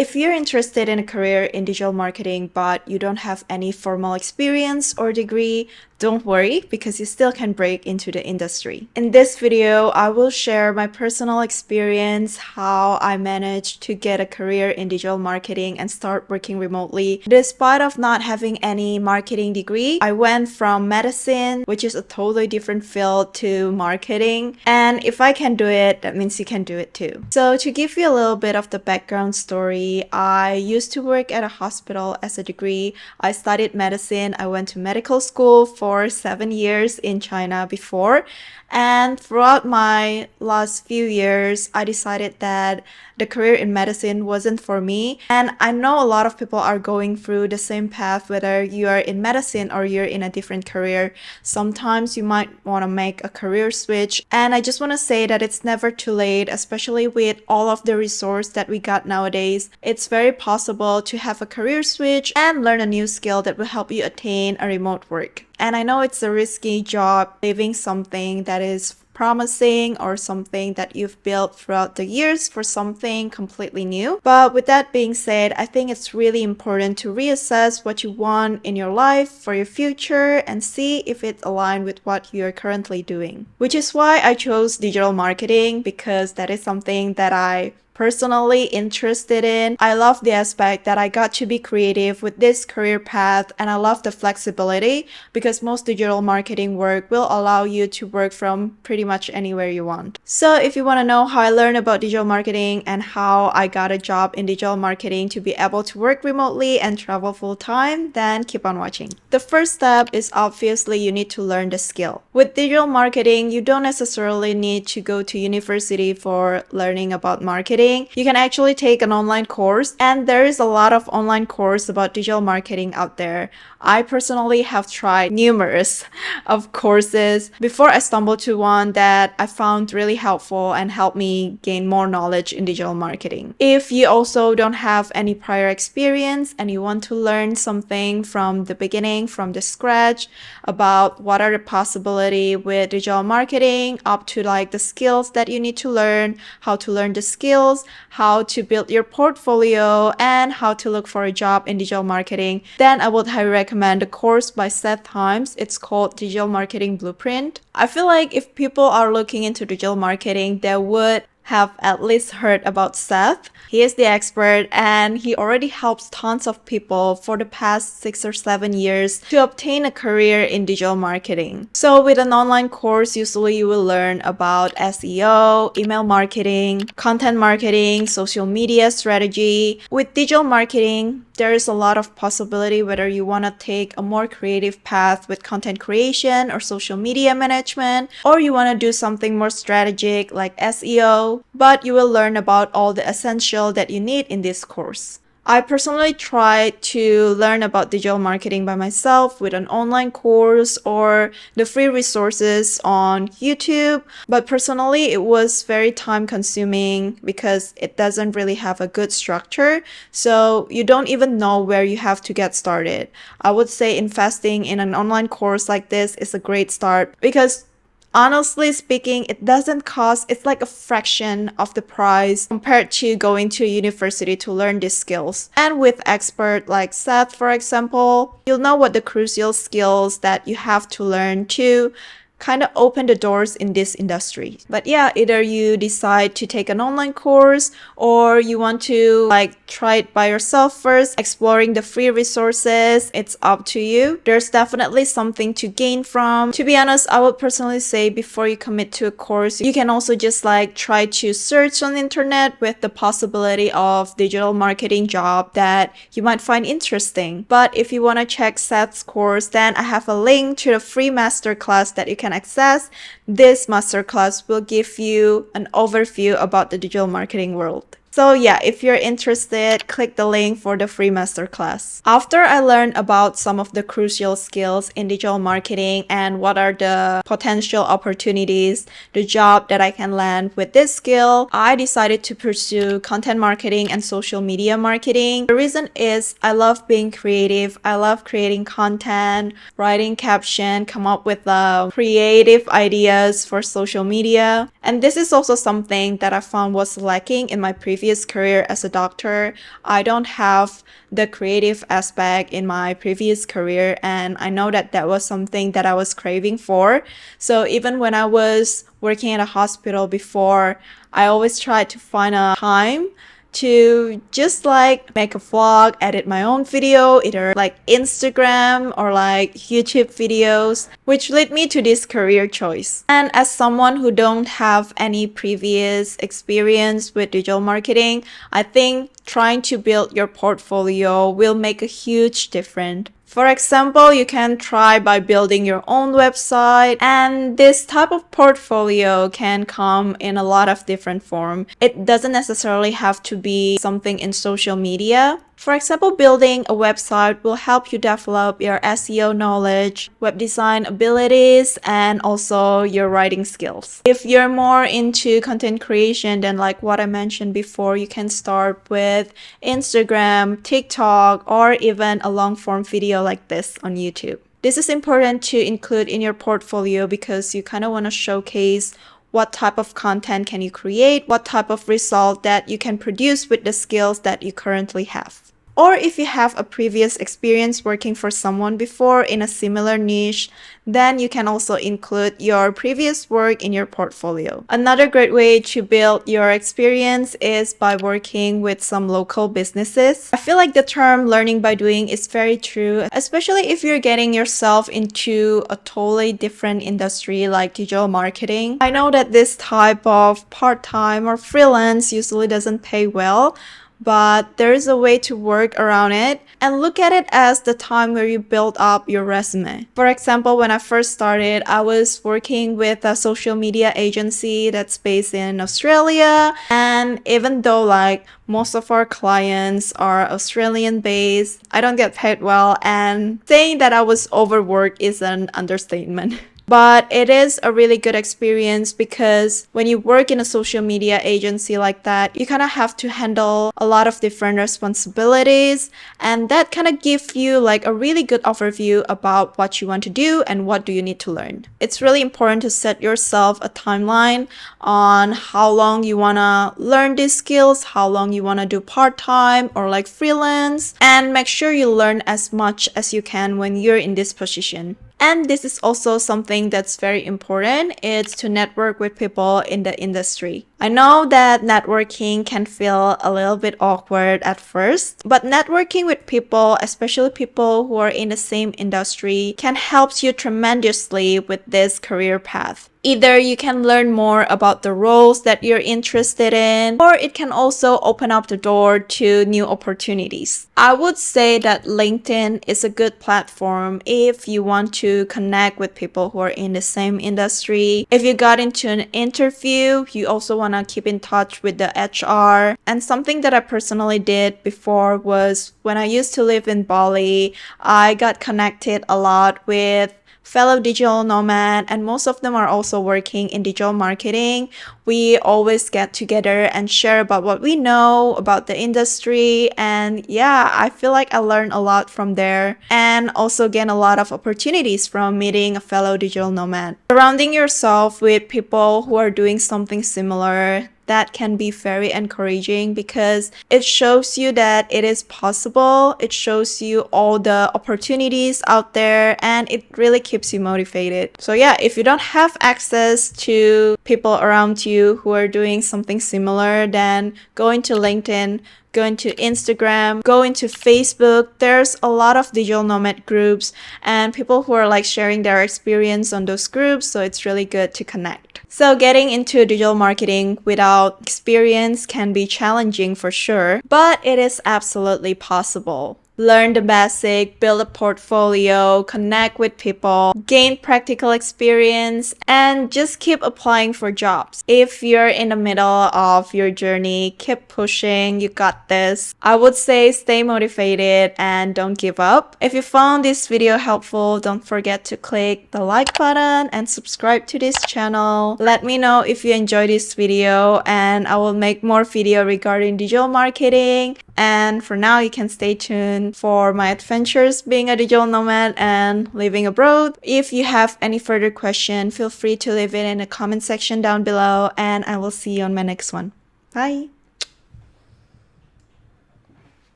If you're interested in a career in digital marketing but you don't have any formal experience or degree, don't worry because you still can break into the industry. In this video, I will share my personal experience, how I managed to get a career in digital marketing and start working remotely. Despite of not having any marketing degree, I went from medicine, which is a totally different field, to marketing. And if I can do it, that means you can do it too. So to give you a little bit of the background story, I used to work at a hospital as a degree. I studied medicine. I went to medical school for 7 years in China before. And throughout my last few years, I decided that the career in medicine wasn't for me. And I know a lot of people are going through the same path, whether you are in medicine or you're in a different career. Sometimes you might want to make a career switch. And I just want to say that it's never too late, especially with all of the resource that we got nowadays. It's very possible to have a career switch and learn a new skill that will help you attain a remote work. And I know it's a risky job, leaving something that is promising or something that you've built throughout the years for something completely new. But with that being said, I think it's really important to reassess what you want in your life for your future and see if it aligns with what you're currently doing. Which is why I chose digital marketing, because that is something that I personally interested in. I love the aspect that I got to be creative with this career path, and I love the flexibility because most digital marketing work will allow you to work from pretty much anywhere you want. So if you want to know how I learned about digital marketing and how I got a job in digital marketing to be able to work remotely and travel full time, then keep on watching. The first step is obviously you need to learn the skill. With digital marketing, you don't necessarily need to go to university for learning about marketing. You can actually take an online course, and there is a lot of online course about digital marketing out there. I personally have tried numerous of courses before I stumbled to one that I found really helpful and helped me gain more knowledge in digital marketing. If you also don't have any prior experience and you want to learn something from the beginning, from the scratch, about what are the possibilities with digital marketing, up to like the skills that you need to learn, how to learn the skills, how to build your portfolio, and how to look for a job in digital marketing, then I would highly recommend a course by Seth Himes. It's called Digital Marketing Blueprint. I feel like if people are looking into digital marketing, they would have at least heard about Seth. He is the expert and he already helps tons of people for the past 6 or 7 years to obtain a career in digital marketing. So with an online course, usually you will learn about SEO, email marketing, content marketing, social media strategy. With digital marketing, there is a lot of possibility whether you want to take a more creative path with content creation or social media management, or you want to do something more strategic like SEO, but you will learn about all the essential that you need in this course. I personally tried to learn about digital marketing by myself with an online course or the free resources on YouTube, but personally it was very time consuming because it doesn't really have a good structure, so you don't even know where you have to get started. I would say investing in an online course like this is a great start because honestly speaking, it doesn't cost, it's like a fraction of the price compared to going to a university to learn these skills. And with expert like Seth, for example, you'll know what the crucial skills that you have to learn to kind of open the doors in this industry. But yeah, either you decide to take an online course or you want to like try it by yourself first, exploring the free resources, it's up to you. There's definitely something to gain from. To be honest, I would personally say before you commit to a course, you can also just like try to search on the internet with the possibility of digital marketing job that you might find interesting. But if you want to check Seth's course, then I have a link to the free masterclass that you can access. This masterclass will give you an overview about the digital marketing world. So yeah, if you're interested, click the link for the free masterclass. After I learned about some of the crucial skills in digital marketing and what are the potential opportunities, the job that I can land with this skill, I decided to pursue content marketing and social media marketing. The reason is I love being creative. I love creating content, writing caption, come up with creative ideas for social media. And this is also something that I found was lacking in my previous previous career as a doctor, I don't have the creative aspect in my previous career, and I know that that was something that I was craving for. So even when I was working at a hospital before, I always tried to find a time to just like make a vlog, edit my own video, either like Instagram or like YouTube videos, which led me to this career choice. And as someone who don't have any previous experience with digital marketing, I think trying to build your portfolio will make a huge difference. For example, you can try by building your own website, and this type of portfolio can come in a lot of different forms. It doesn't necessarily have to be something in social media. For example, building a website will help you develop your SEO knowledge, web design abilities, and also your writing skills. If you're more into content creation, then like what I mentioned before, you can start with Instagram, TikTok, or even a long form video like this on YouTube. This is important to include in your portfolio because you kind of want to showcase what type of content can you create, what type of result that you can produce with the skills that you currently have. Or if you have a previous experience working for someone before in a similar niche, then you can also include your previous work in your portfolio. Another great way to build your experience is by working with some local businesses. I feel like the term learning by doing is very true, especially if you're getting yourself into a totally different industry like digital marketing. I know that this type of part-time or freelance usually doesn't pay well, but there's a way to work around it and look at it as the time where you build up your resume. For example, when I first started, I was working with a social media agency that's based in Australia, and even though like most of our clients are Australian based, I don't get paid well, and saying that I was overworked is an understatement. But it is a really good experience because when you work in a social media agency like that, you kind of have to handle a lot of different responsibilities, and that kind of gives you like a really good overview about what you want to do and what do you need to learn. It's really important to set yourself a timeline on how long you want to learn these skills, how long you want to do part-time or like freelance, and make sure you learn as much as you can when you're in this position. And this is also something that's very important. It's to network with people in the industry. I know that networking can feel a little bit awkward at first, but networking with people, especially people who are in the same industry, can help you tremendously with this career path. Either you can learn more about the roles that you're interested in, or it can also open up the door to new opportunities. I would say that LinkedIn is a good platform if you want to connect with people who are in the same industry. If you got into an interview, you also want to keep in touch with the HR. And something that I personally did before was when I used to live in Bali, I got connected a lot with fellow digital nomad, and most of them are also working in digital marketing. We always get together and share about what we know about the industry, and yeah, I feel like I learned a lot from there and also gain a lot of opportunities from meeting a fellow digital nomad. Surrounding yourself with people who are doing something similar, that can be very encouraging because it shows you that it is possible. It shows you all the opportunities out there, and it really keeps you motivated. So yeah, if you don't have access to people around you who are doing something similar, then go into LinkedIn, go into Instagram, go into Facebook. There's a lot of digital nomad groups and people who are like sharing their experience on those groups, so it's really good to connect. So getting into digital marketing without experience can be challenging for sure, but it is absolutely possible. Learn the basic, build a portfolio, connect with people, gain practical experience, and just keep applying for jobs. If you're in the middle of your journey, keep pushing, you got this. I would say stay motivated and don't give up. If you found this video helpful, don't forget to click the like button and subscribe to this channel. Let me know if you enjoyed this video, and I will make more video regarding digital marketing. And for now, you can stay tuned for my adventures being a digital nomad and living abroad. If you have any further question, feel free to leave it in the comment section down below, and I will see you on my next one. Bye!